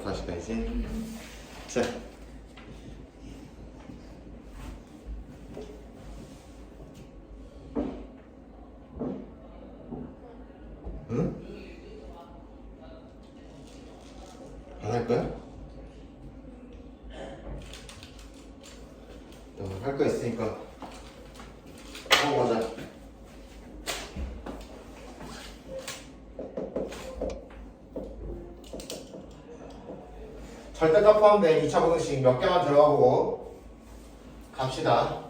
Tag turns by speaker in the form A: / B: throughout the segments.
A: 다시 가야지. 자. 응? 안 할 거야? 할 거 있으니까 하고 가자. 절대값 포함된 2차 부등식 몇 개만 들어가 보고 갑시다.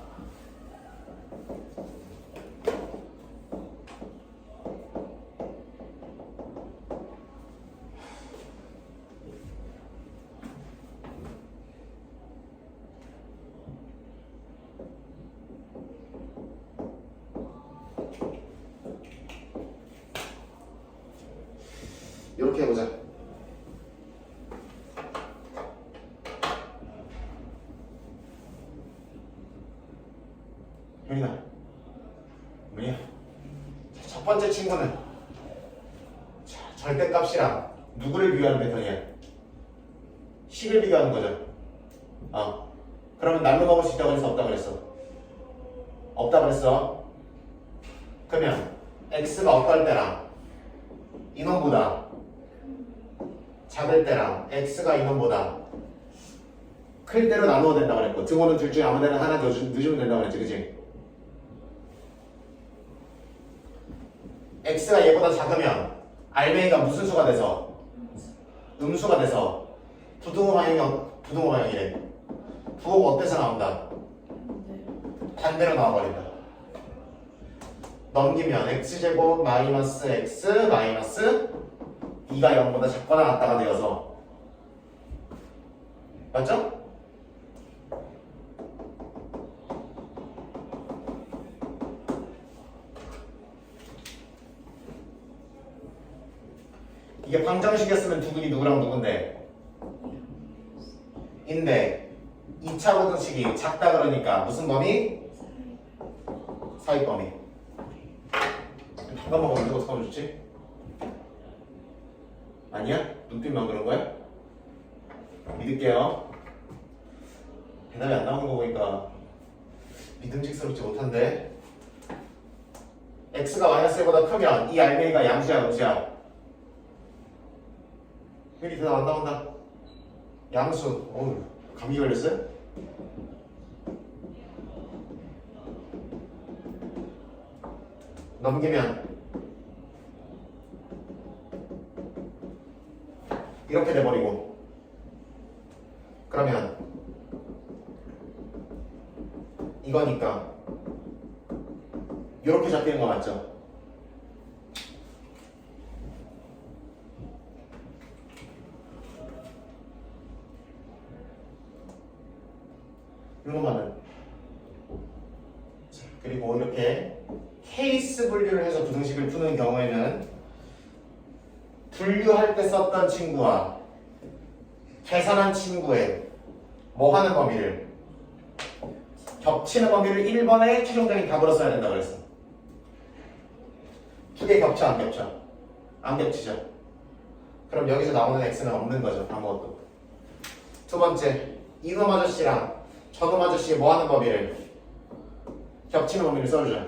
A: 이렇게 해보자. 혜린아, 뭐냐? 첫 번째 친구는 절대값이랑 누구를 비교하는 패턴이야? 10을 비교하는 거죠. 그러면 날로 먹을 수 있다고 그랬어? 없다고 그랬어? 없다고 그랬어. 그러면 x가 어떨 때랑 인원보다 작을 때랑 x가 인원보다 클 때로 나누어야 된다고 그랬고, 등호는 둘 중에 아무 데나 하나 넣어주면 된다고 그랬지, 그치? x가 얘보다 작으면 알맹이가 무슨 수가 돼서? 음수가 돼서 부등호 방향이래. 부호가 어때서 나온다? 반대로 나와버린다. 넘기면 x제곱 마이너스 x 마이너스 2가 0보다 작거나 같다가 되어서, 맞죠? 이게 방정식이었으면 두근이 누구랑 누군데? 인데 2차 부등식이 작다 그러니까 무슨 범위? 사이 범위. 잠깐만 누가 써줬지? 아니야? 눈빛만 그런 거야? 믿을게요. 대답이 안 나오는 거 보니까 믿음직스럽지 못한데. x가 마이너스 1보다 크면 이 알맹이가 양수야 음수야? 여기 대답 안 나온다. 양수. 어우, 감기 걸렸어요? 넘기면 이렇게 돼버리고, 그러면 이거니까 이렇게 잡히는 거 맞죠? 이거만은. 그리고 이렇게 케이스 분류를 해서 부등식을 푸는 경우에는 분류할 때 썼던 친구와 계산한 친구의 뭐 하는 범위를, 겹치는 범위를 1번의 최종적인 답으로 써야 된다고 그랬어. 두 개 겹쳐 안 겹쳐? 안 겹치죠. 그럼 여기서 나오는 x는 없는 거죠. 아무것도. 두 번째, 이놈 아저씨랑 저놈 아저씨 뭐 하는 범위를, 겹치는 범위를 써주자.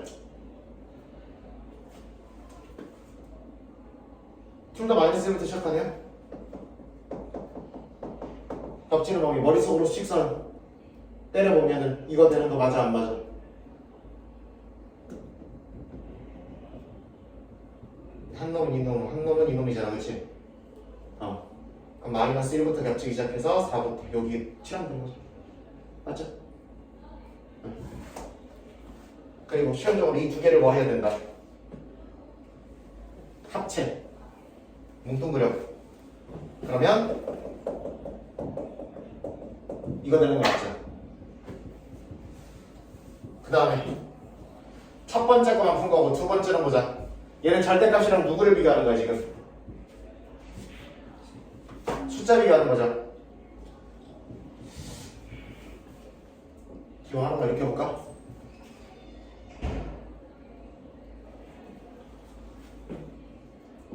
A: 둘 다 마이너스 1부터 시작하네요. 겹치는 범위 머릿속으로 식선 때려보면은 이거 되는 거 맞아 안 맞아? 한 놈은 이놈, 한 놈은 이놈이잖아, 그렇지? 그럼 마이너스 1부터 겹치기 시작해서 4부터 여기 7하면 되는 거죠. 맞죠? 그리고 시험적으로 이 두 개를 뭐 해야 된다? 합체. 뭉뚱그려. 그러면 이거 되는 거 맞죠? 그 다음에 첫 번째 거만 푼 거고 두 번째는 보자. 얘는 절대값이랑 누구를 비교하는 거야 지금? 숫자 비교하는 거죠. 기호하는 거 이렇게 해볼까?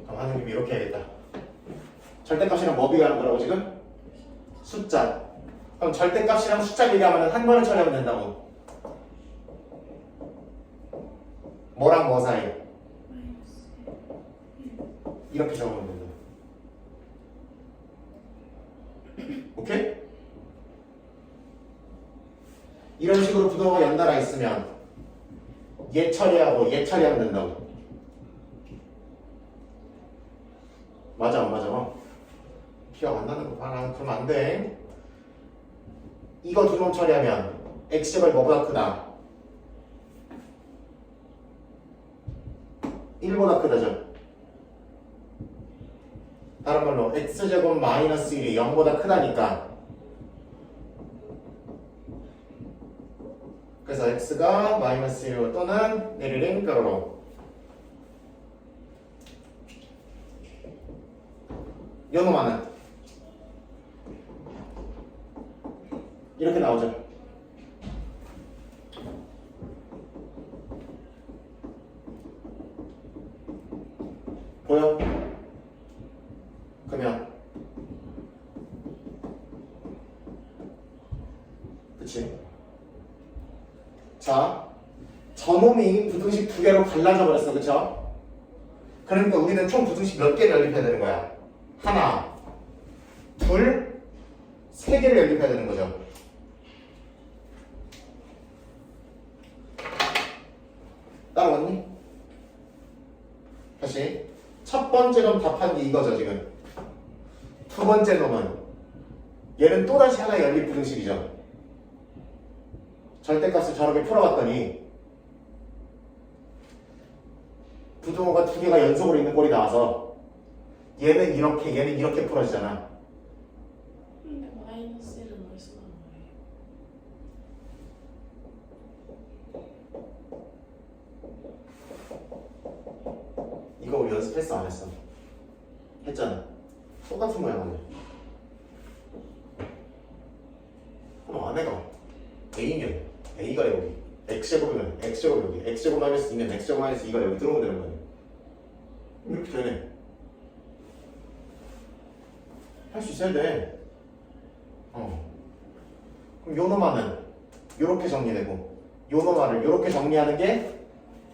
A: 그럼 하는 김에 이렇게 해야겠다. 절대값이랑 뭐 비교하는 거라고 지금? 숫자. 그럼 절대값이랑 숫자 비교하면 한 번에 처리하면 된다고. 뭐랑 뭐 사이? 이렇게 적으면 된다. 오케이? 이런 식으로 부동호가 연달아 있으면 얘 처리하고 얘 처리하면 된다고. 맞아 안 맞아? 기억 안 나는 거 봐라. 그럼 안 돼. 이거 두 놈 처리하면 x제곱이 뭐보다 크다? 1보다 크다죠. 다른 말로 x제곱 마이너스 1이 0보다 크다니까. 그래서 x가 마이너스 1 또는 내리림 뾰로로. 요놈아는 이렇게 나오죠. 보여? 그러면 그치? 자, 저놈이 부등식 두 개로 갈라져 버렸어. 그쵸? 그러니까 우리는 총 부등식 몇 개를 연립해야 되는 거야? 하나, 둘, 세 개를 연립해야 되는 거죠. 따라왔니? 다시 첫 번째 놈 답한 게 이거죠. 지금 두 번째 놈은 얘는 또다시 하나의 연립 부등식이죠. 절대값을 저렇게 풀어봤더니 부등호가 두 개가 연속으로 있는 꼴이 나와서 얘는 이렇게 풀어지잖아.
B: 근데 마이너스 1은 어디서 나온 거예요?
A: 이거 우리 연습했어 안 했어? 했잖아. 똑같은 모양 아니야. 그럼 안해가 A면 A가 여기, X제곱이면 X제곱 여기, X제곱 마이너스 2면 X제곱 마이너스 2가 여기 들어오면 되는 거야. 이렇게 되네. 할 수 있어야 돼. 그럼 요놈아는 요렇게 정리되고 요놈아를 요렇게 정리하는 게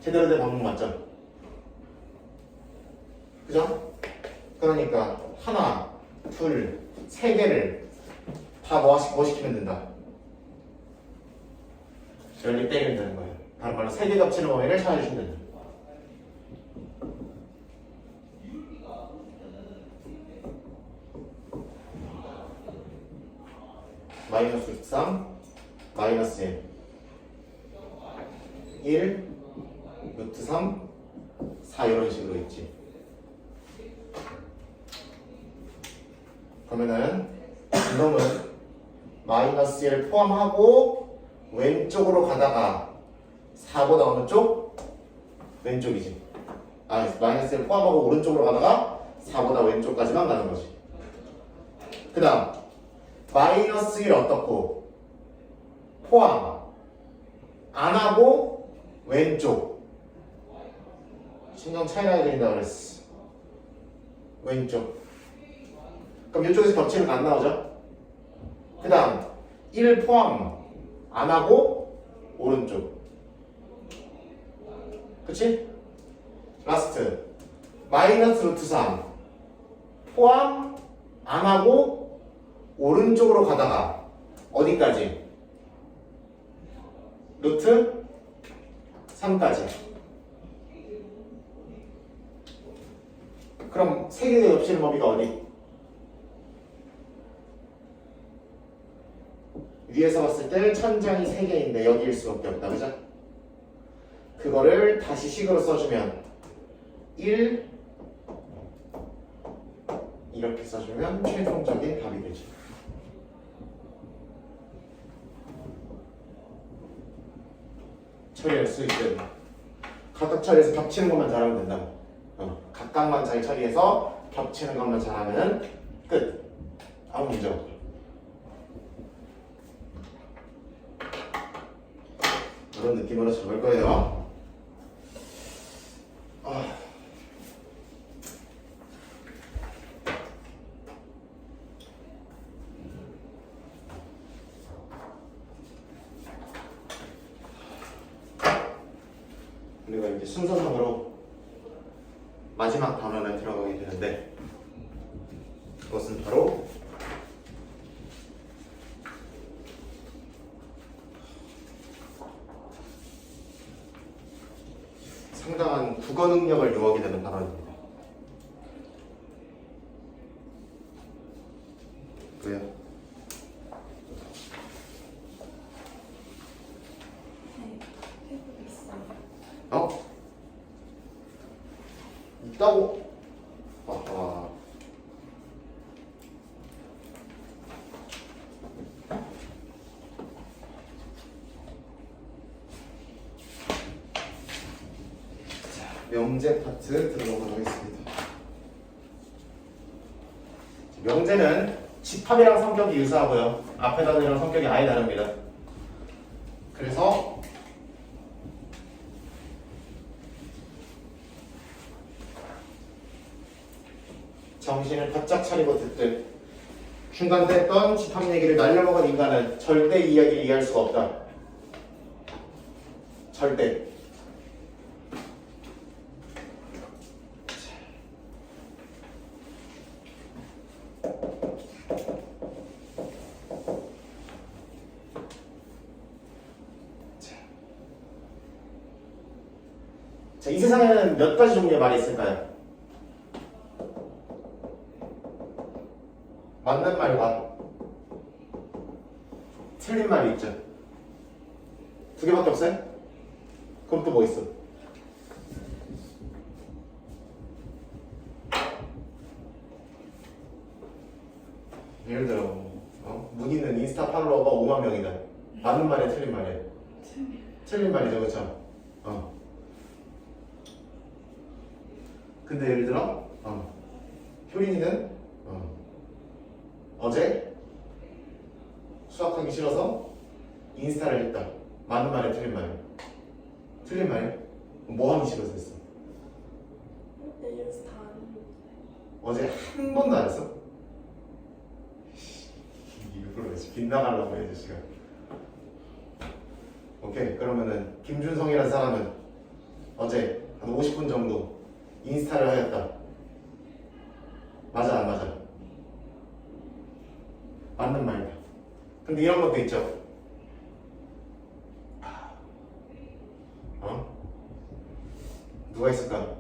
A: 제대로 된 방법 맞죠? 그죠? 그러니까 하나, 둘, 세 개를 다 뭐 시키면 된다. 연립 때리면 되는 거예요. 다른 말로 세 개 겹치는 범위를 찾아주시면 된다. 마이너스 63, 마이너스 1, 루트 3, 4 이런 식으로 있지. 그러면은 이놈은 마이너스 1 포함하고 왼쪽으로 가다가 4보다 어느 쪽? 왼쪽이지. 마이너스 1 포함하고 오른쪽으로 가다가 4보다 왼쪽까지만 가는 거지. 그 다음 마이너스 1 어떻고? 포함 안 하고 왼쪽. 신경 차이 나야 된다 그랬어. 왼쪽. 그럼 이쪽에서 겹치는 거 안 나오죠? 그 다음 1 포함 안 하고 오른쪽. 그치? 라스트 마이너스 루트 3 포함 안 하고 오른쪽으로 가다가 어디까지? 루트 3까지. 그럼 세 개의 겹치는 범위가 어디? 위에서 봤을 때 천장이 3개인데 여기일 수밖에 없다. 그죠? 그거를 다시 식으로 써주면 1 이렇게 써주면 최종적인 답이 되죠. 처리할 수 있게 각각 처리해서 겹치는 것만 잘하면 된다. 각각만 잘 처리해서 겹치는 것만 잘하면 끝. 아무 문제 없고. 그런 느낌으로 적을 거예요. 이제 순서상으로 마지막 단원에 들어가게 되는데 그것은 바로 상당한 국어 능력을 요하게 되는 단원입니다. 왜요?
B: 네, 태국에 있어요.
A: 어? 있다고? 아하. 자, 명제 파트 들어가도록 하겠습니다. 명제는 집합이랑 성격이 유사하고요. 앞에 단어랑 성격이 아예 다릅니다. 그래서 정신을 바짝 차리고 듣듯 중간에 했던 집합 얘기를 날려먹은 인간은 절대 이 이야기를 이해할 수가 없다. 절대. 자, 이 세상에는 몇 가지 종류의 말이 있을까요? 맞는 말과 틀린 말이 있죠. 두 개밖에 없어요? 그럼 또 뭐 있어? 예를 들어 문희는 인스타 팔로워가 5만 명이다. 맞는 말이야, 틀린 말이야? 틀린 말이죠, 그렇죠? 근데 예를 들어 효린이는 어제 수학하기 싫어서 인스타를 했다. 맞는 말이야, 틀린 말이야? 틀린 말이야? 뭐 하기 싫어서 했어?
B: 인스타 안 했는데.
A: 어제 한 번도 안 했어? 일부러 빗나가려고 해, 자식아. 오케이, 그러면은 김준성이라는 사람은 어제 한 50분 정도 인스타를 하였다. 맞아, 안 맞아? 맞는 말이다. 근데 이런 것도 있죠. 누가 있을까?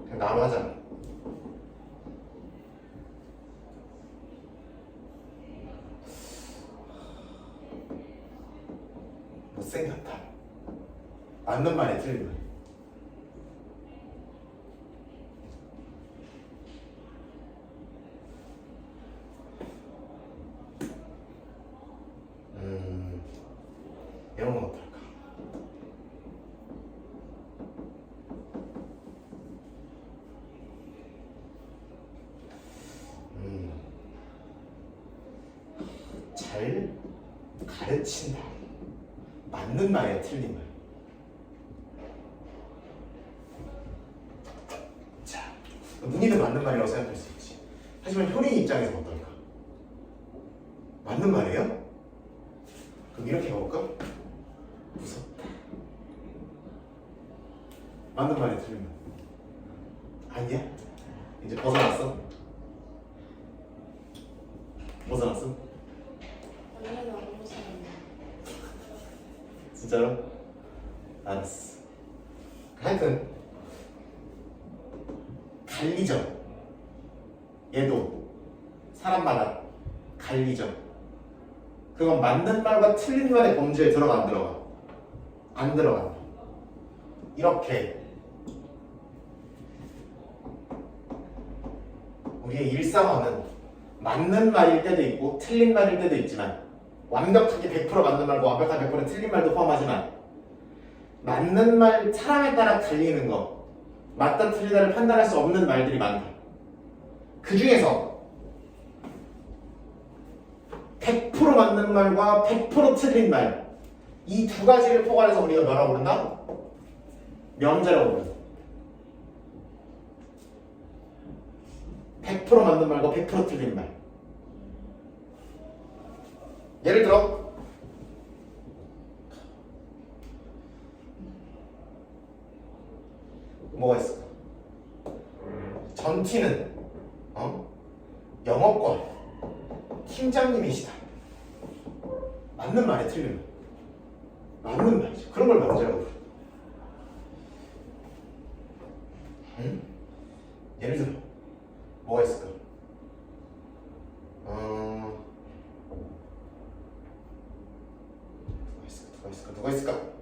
A: 그냥 나로 하자. 못생겼다. 맞는 말이 틀린 말. 이런 건 어떨까? 잘 가르친다. 맞는 말이야, 틀린 말. 자, 문희는 맞는 말이라고 생각할 수 있지. 하지만 효린 입장에서 어떨까? 맞는 말이에요? 그럼 이렇게 해볼까? 무섭다. 맞는 말이 틀린 말. 아니야? 이제 벗어났어? 벗어났어?
B: 원래는 안 무서워요.
A: 진짜로? 알았어. 하여튼 갈리죠. 얘도 사람마다 갈리죠. 그건 맞는 말과 틀린 말의 범주에 들어가 안 들어가? 안 들어간다. 이렇게 우리의 일상어는 맞는 말일 때도 있고 틀린 말일 때도 있지만 완벽하게 100% 맞는 말과 완벽하게 100% 틀린 말도 포함하지만 맞는 말, 사람에 따라 갈리는 거, 맞다 틀리다를 판단할 수 없는 말들이 많다. 그 중에서 100% 맞는 말과 100% 틀린 말, 이 두 가지를 포괄해서 우리가 뭐라고 부른다? 명제라고 부른다. 100% 맞는 말과 100% 틀린 말. 예를 들어 뭐가 있을까? 전티는 영어권 팀장님이시다. 맞는 말이 틀리면 맞는 말이죠. 그런 걸 명제라고 부르. 예를 들어 뭐가 있을까? 누가 있을까?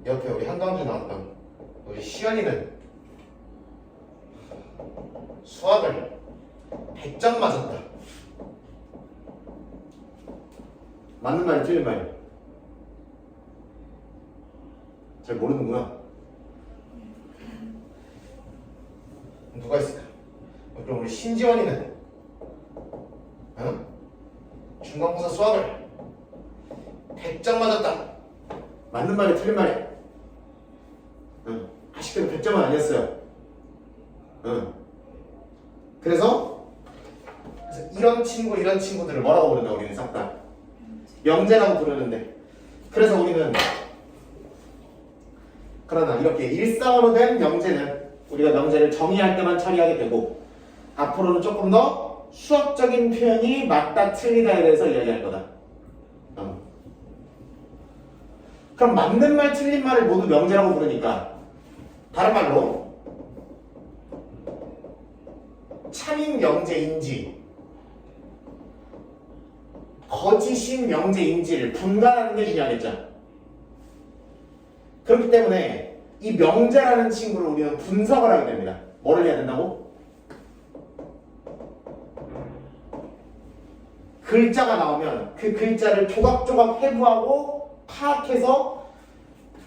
A: 옆에 우리 한강주 나왔던 우리 시연이는 수학을 100점 맞았다. 맞는 말이 틀린 말이야. 잘 모르는구나. 누가 있을까? 그럼 우리 신지원이는 중간고사 수학을 100점 맞았다. 맞는 말이 틀린 말이야. 아쉽게도 100점은 아니었어요. 그래서 이런 친구들을 뭐라고 부른다? 우리는 싹 다 명제라고 부르는데, 그래서 우리는 그러나 이렇게 일상으로 된 명제는 우리가 명제를 정의할 때만 처리하게 되고, 앞으로는 조금 더 수학적인 표현이 맞다 틀리다에 대해서 이야기할 거다. 그럼 맞는 말 틀린 말을 모두 명제라고 부르니까, 다른 말로 참인 명제인지 거짓인 명제인지를 분간하는 게 중요하겠죠. 그렇기 때문에 이 명제라는 친구를 우리는 분석을 하게 됩니다. 뭐를 해야 된다고? 글자가 나오면 그 글자를 조각조각 해부하고 파악해서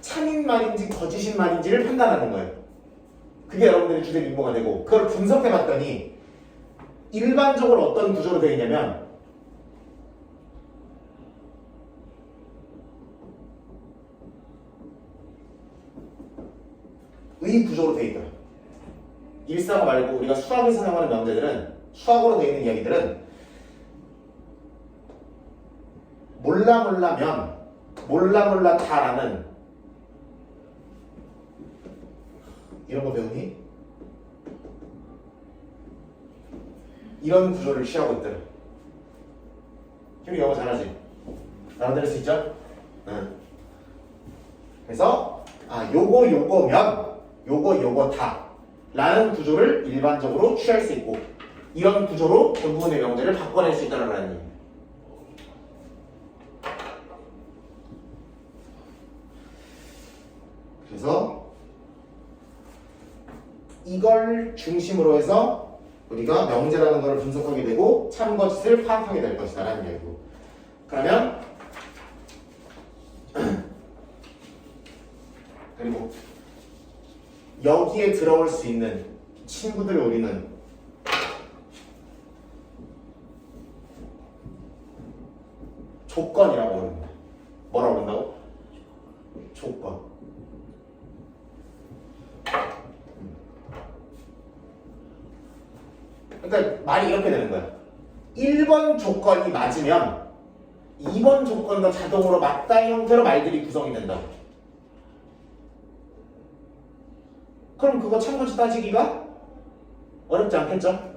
A: 참인 말인지 거짓인 말인지를 판단하는 거예요. 그게 여러분들의 주된 임무가 되고, 그걸 분석해봤더니 일반적으로 어떤 구조로 되어 있냐면, 의 구조로 되어 있더라. 일상 말고 우리가 수학에서 사용하는 명제들은, 수학으로 되어 있는 이야기들은 몰라면 몰라다라는, 이런 거 배우니? 이런 구조를 취하고 있더라. 형이 영어 잘하지? 알아들을 수 있죠? 응. 그래서 요거면 요거다 라는 구조를 일반적으로 취할 수 있고, 이런 구조로 대부분의 명제를 바꿔낼 수 있다는 얘기예요. 그래서 이걸 중심으로 해서 우리가 명제라는 것을 분석하게 되고 참거짓을 파악하게 될 것이다 라는 얘기고, 그러면 그리고 여기에 들어올 수 있는 친구들을 우리는 조건이라고 부릅니다. 뭐라고 부른다고? 조건. 그러니까 말이 이렇게 되는 거야. 1번 조건이 맞으면 2번 조건도 자동으로 맞다의 형태로 말들이 구성이 된다고. 그럼 그거 참고치 따지기가 어렵지 않겠죠?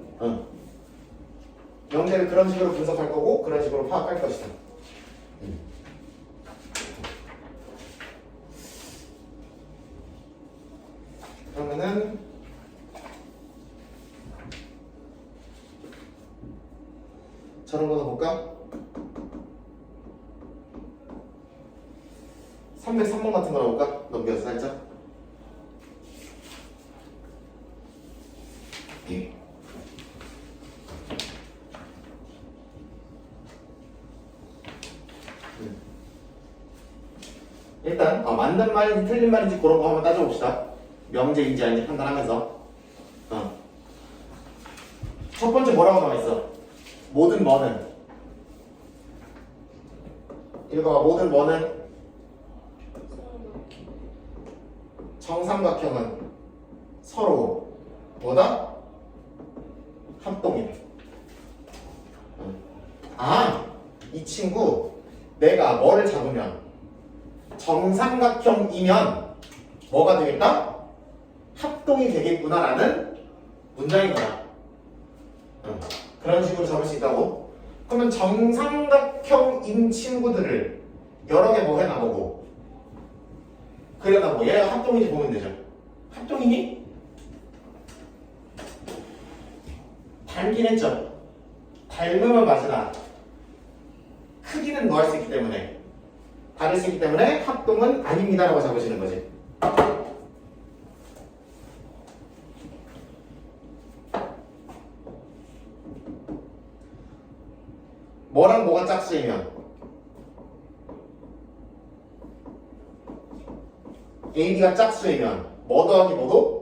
A: 명제를 그런 식으로 분석할 거고 그런 식으로 파악할 것이다. 그러면은 저런 거도 볼까? 303번 같은 거 볼까? 넘겨서 살짝. 일단 맞는 말인지 틀린 말인지 그런 거 한번 따져봅시다. 명제인지 아닌지 판단하면서. 첫 번째 뭐라고 나와있어? 모든 뭐는, 읽어봐. 모든 뭐는 정삼각형은 서로 뭐다? 합동이래. 이 친구 내가 뭐를 잡으면 정삼각형이면 뭐가 되겠다? 합동이 되겠구나라는 문장인 거야. 그런 식으로 적을 수 있다고. 그러면 정삼각형인 친구들을 여러 개 뭐 해놔보고 그려다보고 얘가 합동인지 보면 되죠. 합동이니? 닮긴 했죠. 닮으면 맞으나 크기는 뭐 할 수 있기 때문에 다를 수 있기 때문에 합동은 아닙니다라고 적으시는 거지. 뭐랑 뭐가 짝수이면 A, B가 짝수이면 뭐 더하기 뭐도?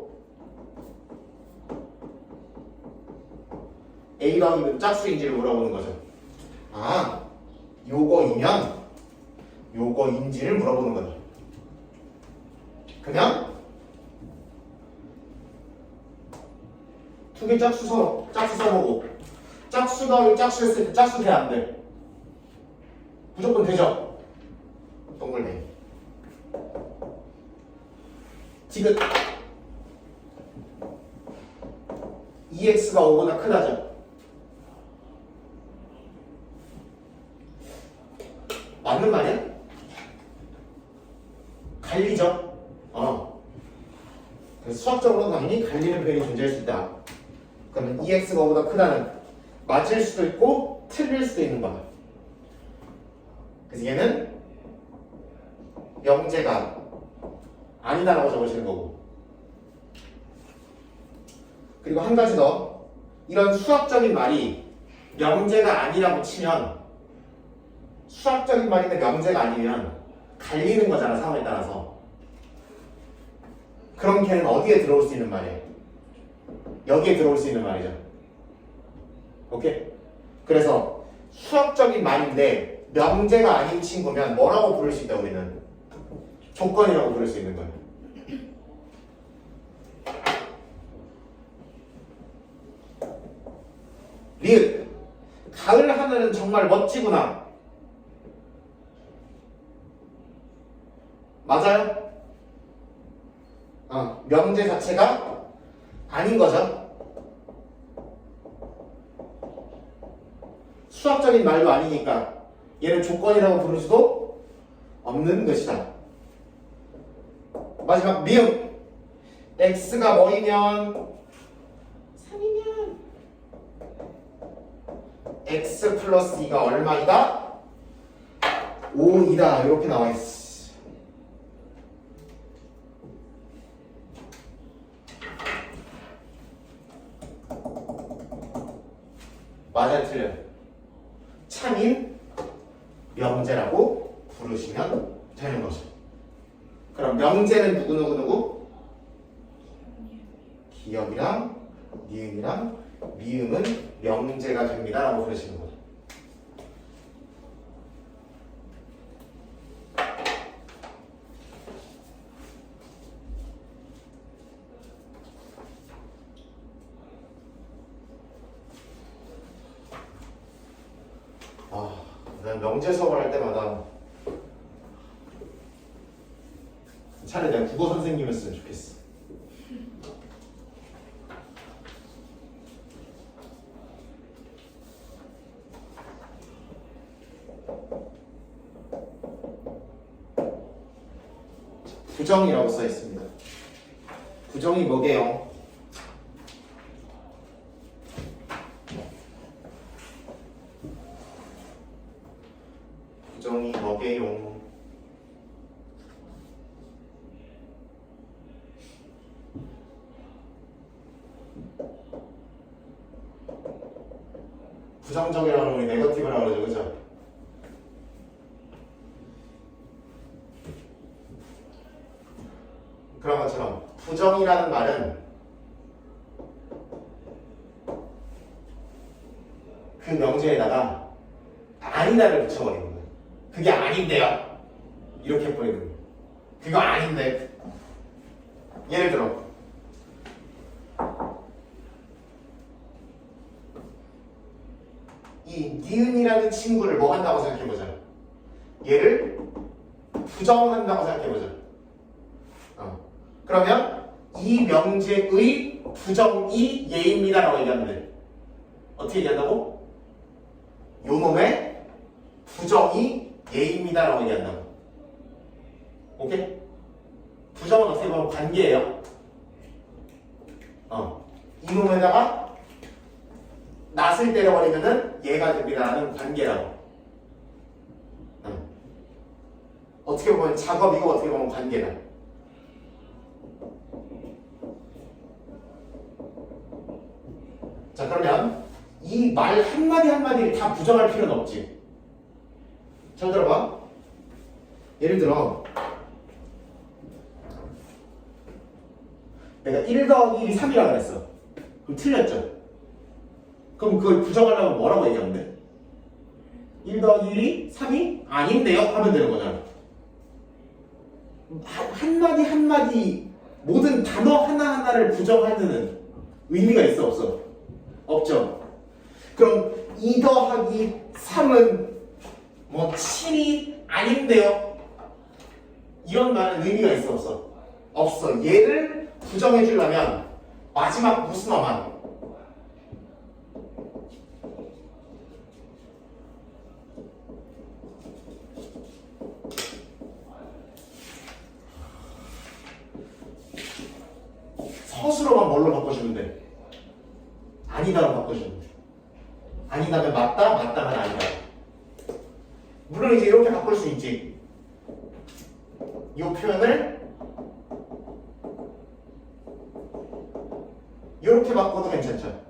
A: A 더하기 짝수인지를 물어보는 거죠. 아, 요거이면 요거인지를 물어보는 거죠. 그냥 두 개 짝수 써보고 짝수 더하기 짝수 했을 때 짝수 돼 안 돼? 무조건 되죠? 동글뱅이. 디귿 2x가 5보다 크다죠? 맞는 말이야? 갈리죠? 그래서 수학적으로는 당연히 갈리는 표현이 존재할 수 있다. 그러면 2x가 5보다 크다는 맞을 수도 있고 틀릴 수도 있는 거다. 그래서 얘는 명제가 아니다라고 적으시는 거고. 그리고 한 가지 더. 이런 수학적인 말이 명제가 아니라고 치면 수학적인 말인데 명제가 아니면 갈리는 거잖아, 상황에 따라서. 그럼 걔는 어디에 들어올 수 있는 말이에요? 여기에 들어올 수 있는 말이죠. 오케이? 그래서 수학적인 말인데 명제가 아닌 친구면 뭐라고 부를 수 있다, 우리는? 조건이라고 부를 수 있는 거예요. 리을. 가을 하늘은 정말 멋지구나. 맞아요? 명제 자체가 아닌 거죠. 수학적인 말도 아니니까 얘는 조건이라고 부를 수도 없는 것이다. 마지막 미음. x가 뭐이면
B: 3이면
A: x 플러스 2가 얼마이다? 5이다. 이렇게 나와 있어. 맞아요, 틀려요? 참인 명제라고 부르시면 되는 거죠. 그럼 명제는 누구? 기억이랑 니은이랑 미음은 명제가 됩니다 라고 부르시는 거죠. 난 명제 수업을 할 때마다 차라리 내가 국어 선생님이었으면 좋겠어. 부정이라고 써 있습니다. 부정이 뭐게요? 부정이 뭐게요? 부정적이라고 하면 우리 네거티브라고 그러죠, 그죠? 그런 것처럼 부정이라는 말은 그 명제에다가 아니다를 붙여버리는 거예요. 그게 아닌데요. 이렇게 해버리는 거예요. 그거 아닌데. 예를 들어 이 니은이라는 친구를 뭐 한다고 생각해보자. 얘를 부정한다고 생각해보자. 그러면 이 명제의 부정이 얘입니다라고 얘기하면 돼. 어떻게 얘기한다고? 요 놈의 부정이 얘입니다라고 얘기한다고. 오케이? 부정은 어떻게 보면 관계예요. 이 놈에다가 낫을 때려버리면은 얘가 됩니다라는 관계라고. 어떻게 보면 작업이고 어떻게 보면 관계다. 자, 그러면 이 말 한마디 한마디를 다 부정할 필요는 없지. 잘 들어봐. 예를 들어 내가 1 더하기 1이 3이라고 그랬어. 그럼 틀렸죠? 그럼 그걸 부정하려면 뭐라고 얘기하면 돼? 1 더하기 1이 3이 아닌데요? 하면 되는 거잖아. 한마디 한마디 모든 단어 하나하나를 부정하는 의미가 있어 없어? 없죠. 그럼 2 더하기 3은 뭐 7이 아닌데요? 이런 말은 의미가 있어 없어? 없어. 얘를 부정해 주려면 마지막 무슨어만 서술어만 뭘로 바꿔주면 돼? 아니다로 바꿔주면 돼. 아니다면 맞다, 맞다면 아니다. 물론 이제 이렇게 바꿀 수 있지. 이 표현을 이렇게 바꿔도 괜찮죠.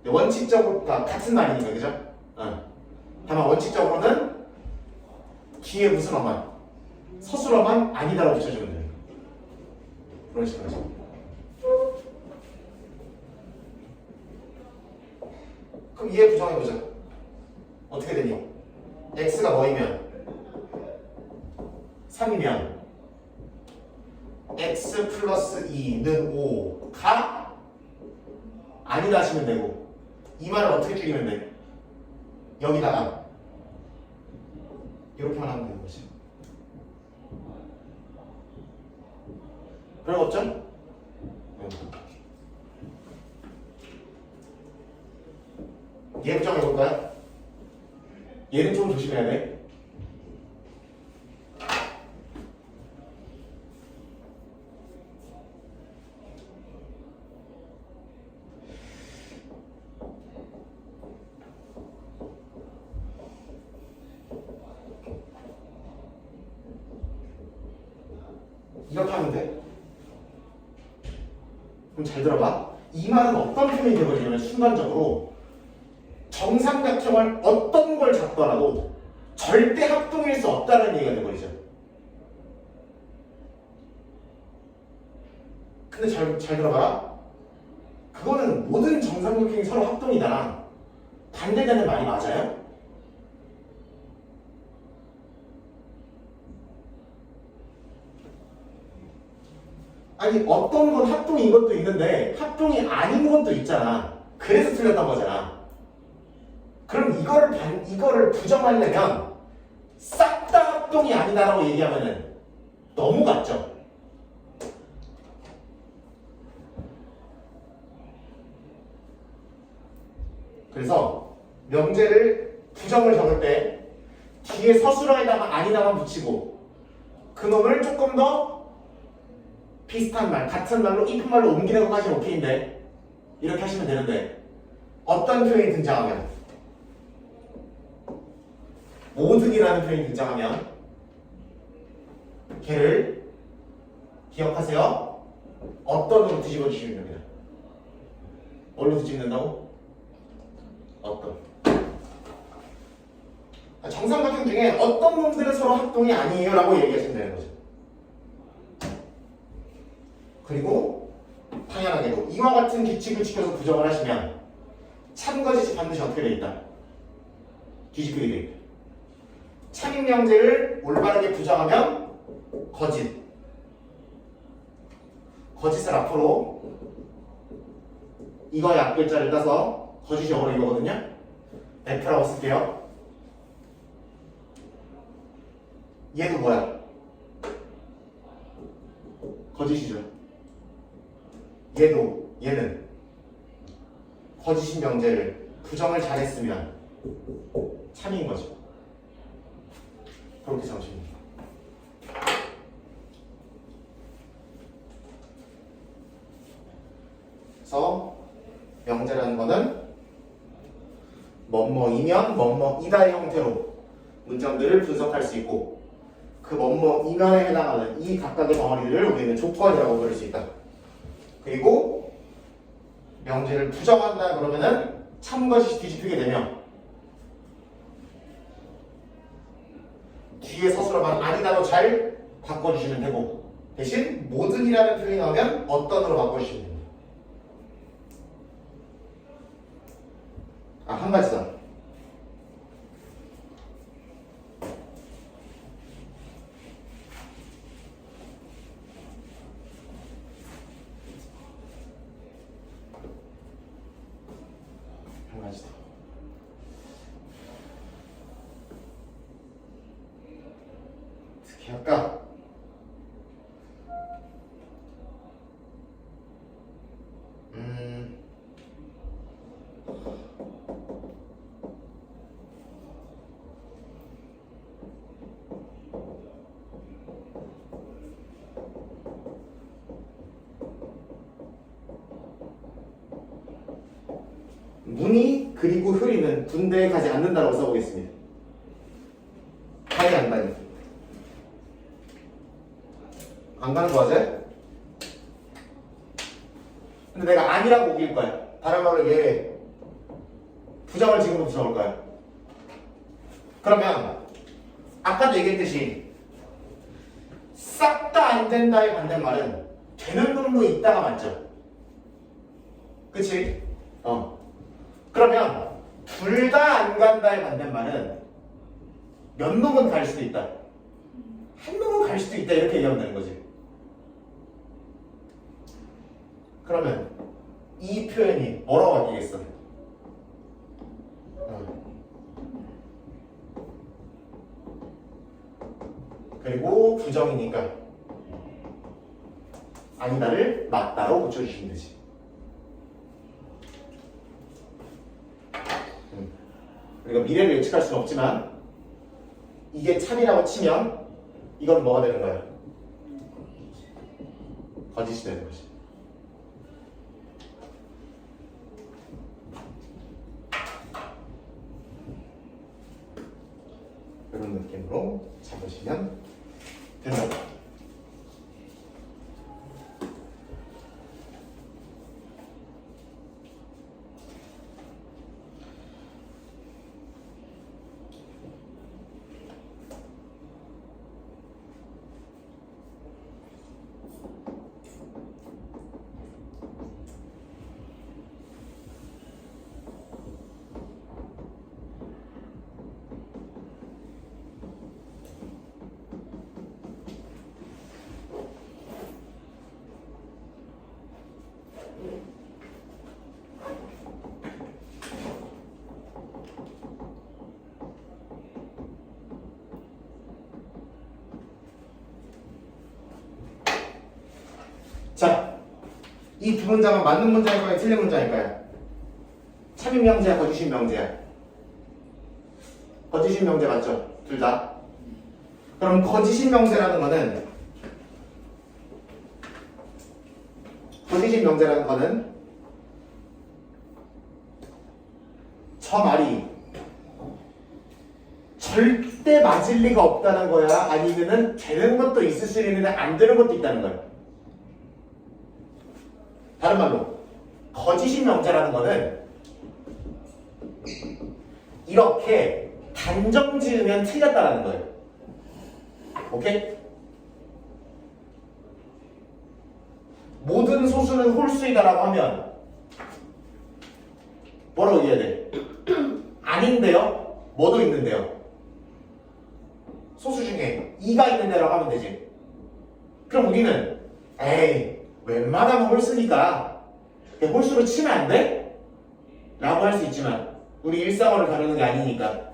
A: 원칙적으로 같은 말이니까, 그죠? 다만 원칙적으로는 뒤에 무슨 어만 서술어만 아니다라고 붙여주면 돼요. 그런 식으로. 그럼 이해 부정해보자. 어떻게 되니? x가 뭐이면 3이면 x 플러스 2는 5가 아니다 하시면 되고, 이 말을 어떻게 줄이면 돼? 여기다가 이렇게만 하면 되는 거지. 별거 없죠? 얘 부정해볼까요? 얘는 좀 조심해야 돼. 이렇게 하면 돼. 그럼 잘 들어봐. 이 말은 어떤 표현이 되어버리냐면 순간적으로 정삼각형을 어떤 걸 잡더라도 절대 합동일 수 없다는 얘기가 되어버리죠. 근데 잘 들어봐라. 그거는 모든 정삼각형이 서로 합동이다랑 반대되는 말이 맞아요? 아니, 어떤 건 합동인 것도 있는데 합동이 아닌 것도 있잖아. 그래서 틀렸던 거잖아. 그럼 이거를 부정하려면 싹 다 합동이 아니다라고 얘기하면은 너무 같죠? 그래서 명제를 부정을 적을 때 뒤에 서술어에다가 아니다만 붙이고 그놈을 조금 더 비슷한 말, 같은 말로 이쁜 말로 옮기는 것까지는 오케이인데 이렇게 하시면 되는데 어떤 표현이 등장하면 모든이라는 표현이 등장하면 걔를 기억하세요. 어떤으로 뒤집어 주시면 됩니다. 뭘로 뒤집는다고? 어떤. 정삼각형 중에 어떤 놈들은 서로 합동이 아니에요 라고 얘기하시면 되는 거죠. 그리고 당연하게도 이와 같은 규칙을 지켜서 부정을 하시면 참거짓이 반드시 어떻게 되어 있다? 뒤집히게 되어 있다. 참인 명제를 올바르게 부정하면 거짓. 거짓을 앞으로 이거의 앞글자를 따서 거짓이 영어로 이거거든요. F라고 쓸게요. 얘도 뭐야? 거짓이죠. 얘는 거짓인 명제를 부정을 잘했으면 참인 거죠. 그렇게 잡으시면 돼요. 그래서 명제라는 거는 뭐뭐이면 뭐뭐이다의 형태로 문장들을 분석할 수 있고 그 뭐뭐이면에 해당하는 이 각각의 덩어리들을 우리는 조건이라고 부를 수 있다. 그리고 명제를 부정한다 그러면은 참것이 뒤집히게 되면 뒤에 서술어만 아니다로 잘 바꿔주시면 되고 대신 모든이라는 표현이 나오면 어떤으로 바꿔주시면 됩니다. 한 가지 더. 한 가지 더. 어떻게 할까? 문이 그리고 효리는 군대에 가지 않는다고 써보겠습니다. 가지 안 가니? 안 가는 거 맞아요? 근데 내가 아니라고 우길 거야. 다른 말로 얘 부정을 지금부터 적을 거야. 그러면 아까도 얘기했듯이 싹 다 안 된다의 반대말은 되는 놈도 있다가 맞죠? 그치? 그러면 둘 다 안 간다의 반대말은 몇 놈은 갈 수도 있다. 한 놈은 갈 수도 있다. 이렇게 얘기하면 되는 거지. 그러면 이 표현이 뭐라고 바뀌겠어? 그리고 부정이니까 아니다를 맞다로 붙여주시면 되지. 우리가 미래를 예측할 수는 없지만 이게 참이라고 치면 이건 뭐가 되는 거야? 거짓이 되는 거지. 이런 느낌으로 잡으시면 된다. 자, 이 두 문장은 맞는 문장일까요? 틀린 문장일까요? 참인 명제야, 거짓인 명제야? 거짓인 명제 맞죠? 둘 다. 그럼 거짓인 명제라는 거는 저 말이 절대 맞을 리가 없다는 거야? 아니면은 되는 것도 있을 수 있는데 안 되는 것도 있다는 거야? 다른 말로 거짓인 명제라는 거는 이렇게 단정 지으면 틀렸다라는 거예요. 오케이? 모든 소수는 홀수이다라고 하면 뭐라고 얘기해야 돼? 아닌데요? 뭐도 있는데요? 소수 중에 2가 있는데라고 하면 되지. 그럼 우리는 에이 웬만하면 홀수니까 홀수로 치면 안 돼? 라고 할 수 있지만 우리 일상어를 다루는 게 아니니까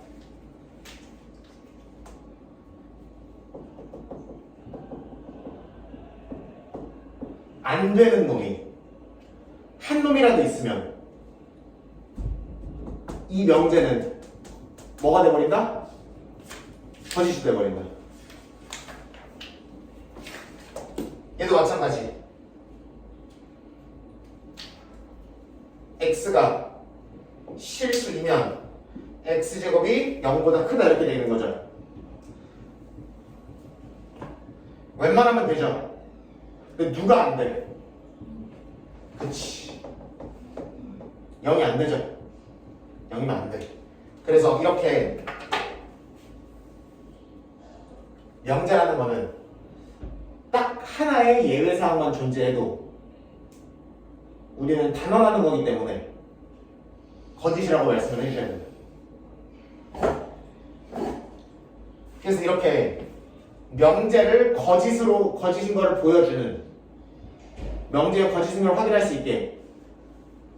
A: 안 되는 놈이 한 놈이라도 있으면 이 명제는 뭐가 돼버린다? 거짓이 돼버린다. 얘도 마찬가지. x가 실수이면 x제곱이 0보다 크다 이렇게 되는 거죠. 웬만하면 되죠. 근데 누가 안 돼? 그치. 0이 안 되죠. 0이면 안 돼. 그래서 이렇게 명제라는 거는 딱 하나의 예외사항만 존재해도 우리는 단언하는 거기 때문에 거짓이라고 말씀을 해주셔야 돼요. 그래서 이렇게 명제를 거짓인 거를 보여주는, 명제의 거짓인 걸 확인할 수 있게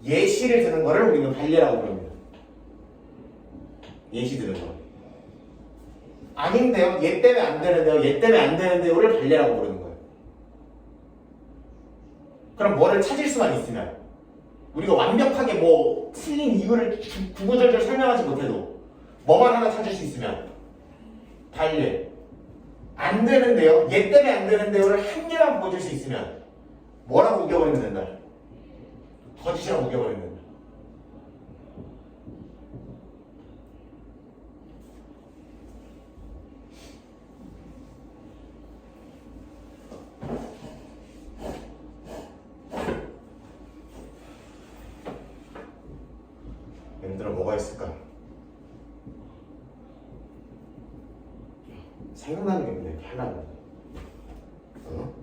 A: 예시를 드는 거를 우리는 관례라고 부릅니다. 예시 드는 거. 아닌데요? 얘 때문에 안 되는데요? 얘 때문에 안 되는데요를 관례라고 부르는 거예요. 그럼 뭐를 찾을 수만 있으면, 우리가 완벽하게 뭐 틀린 이유를 구구절절 설명하지 못해도 뭐만 하나 찾을 수 있으면 관례. 안 되는데요? 얘 때문에 안 되는데요를 한 개만 보여줄 수 있으면 뭐라고 우겨버리면 된다? 거짓이라고 우겨버리면 된다. 얘들아 뭐가 있을까? 생각나는 게 없네. 하나는. 어?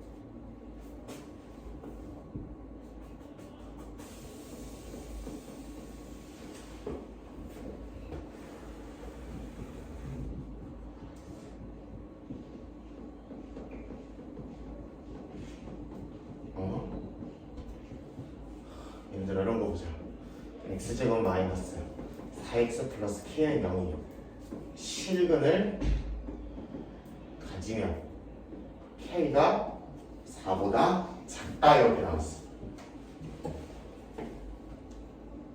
A: 얘들아 이런 거 보자. x제곱 마이너스 4x 플러스 k의 0이 실근을 가지면 k가 4보다 작다 이렇게 나왔어.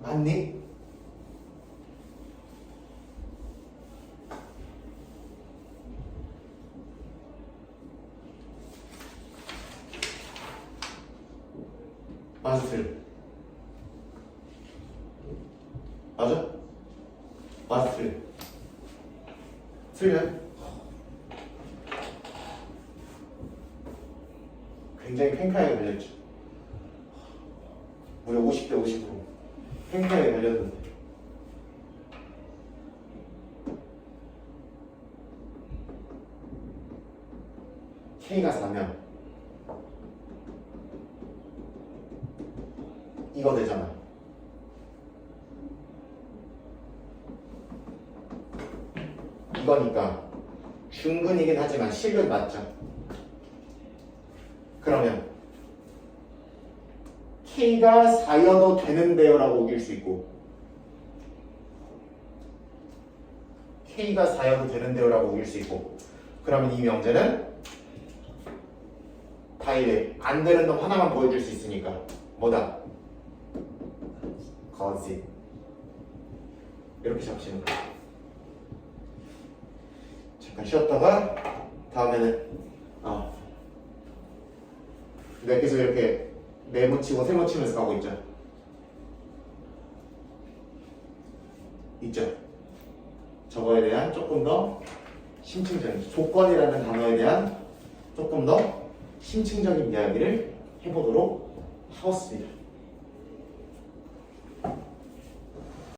A: 맞니? 맞아 틀려. 맞아? 맞아 틀려. 틀려? 굉장히 팽팽하게 걸렸죠. 무려 50대 50으로 팽팽하게 걸렸는데 K가 4면 이거 되잖아. 이거니까 중근이긴 하지만 실근 맞죠? 그러면 K가 4여도 되는데요 라고 우길 수 있고 K가 4여도 되는데요 라고 우길 수 있고 그러면 이 명제는 다이래 안 되는 놈 하나만 보여줄 수 있으니까 뭐다? 거짓. 이렇게 잡히는 거야. 잠깐 쉬었다가 다음에는 내가 계속 이렇게 네모치고 세모치면서 가고 있죠. 저거에 대한 조금 더 심층적인 조건이라는 단어에 대한 조금 더 심층적인 이야기를 해보도록 하겠습니다.